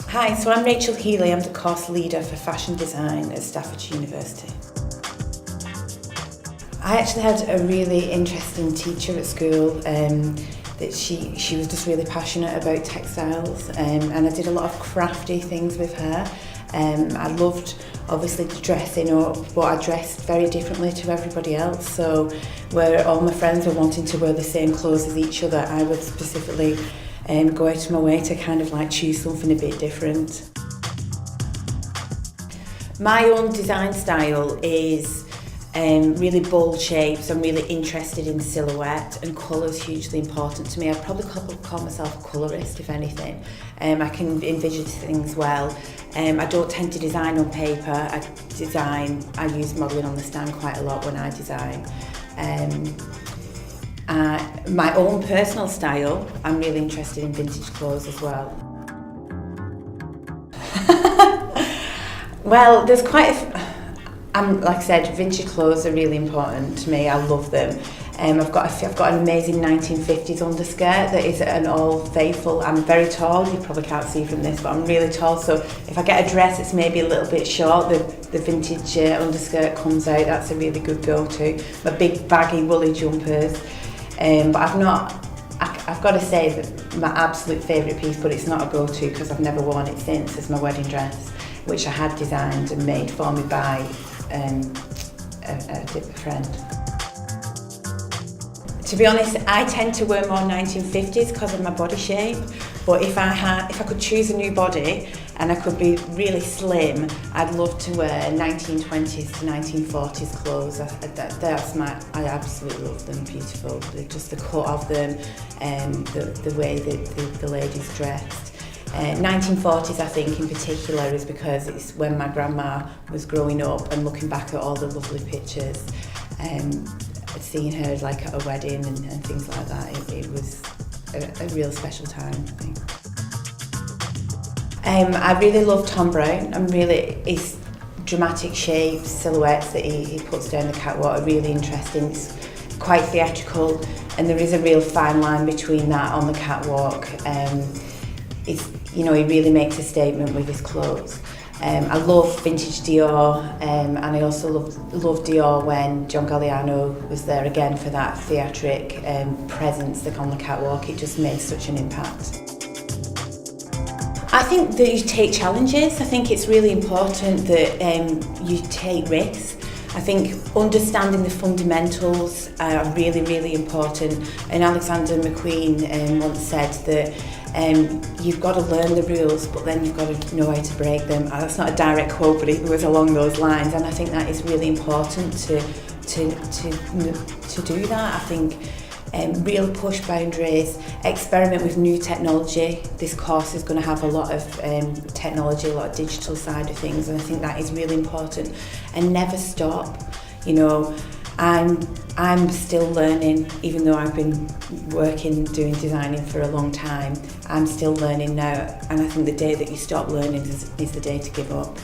Hi, so I'm Rachel Heeley. I'm the course leader for fashion design at Staffordshire University. I actually had a really interesting teacher at school that she was just really passionate about textiles, and I did a lot of crafty things with her. I loved obviously dressing up, but I dressed very differently to everybody else. So where all my friends were wanting to wear the same clothes as each other, I would specifically go out of my way to kind of like choose something a bit different. My own design style is really bold shapes. I'm really interested in silhouette, and colour's hugely important to me. I'd probably call myself a colourist, if anything. I can envision things well. I don't tend to design on paper. I use modelling on the stand quite a lot when I design. My own personal style, I'm really interested in vintage clothes as well. Well, there's quite like I said, vintage clothes are really important to me. I love them. I've got an amazing 1950s underskirt that is an Old Faithful. I'm very tall, you probably can't see from this, but I'm really tall, so if I get a dress that's maybe a little bit short, the vintage underskirt comes out. That's a really good go-to. My big baggy woolly jumpers. But I've got to say that my absolute favourite piece, but it's not a go-to because I've never worn it since, is my wedding dress, which I had designed and made for me by a friend. To be honest, I tend to wear more 1950s because of my body shape, but if I could choose a new body and I could be really slim, I'd love to wear 1920s to 1940s clothes. I absolutely love them, beautiful. Just the cut of them and the way that the ladies dressed. 1940s, I think, in particular, is because it's when my grandma was growing up, and looking back at all the lovely pictures, seeing her like at a wedding and things like that, it was a real special time, I think. I really love Tom Brown. His dramatic shapes, silhouettes that he puts down the catwalk are really interesting. It's quite theatrical, and there is a real fine line between that on the catwalk. He really makes a statement with his clothes. I love vintage Dior, and I also love Dior when John Galliano was there again for that theatric presence on the catwalk. It just made such an impact. I think that you take challenges. I think it's really important that you take risks. I think understanding the fundamentals are really, really important. And Alexander McQueen once said that you've got to learn the rules, but then you've got to know how to break them. That's not a direct quote, but it was along those lines. And I think that is really important to do that. I think real push boundaries, experiment with new technology. This course is going to have a lot of technology, a lot of digital side of things, and I think that is really important. And never stop. I'm still learning, even though I've been doing designing for a long time. I'm still learning now, and I think the day that you stop learning is the day to give up.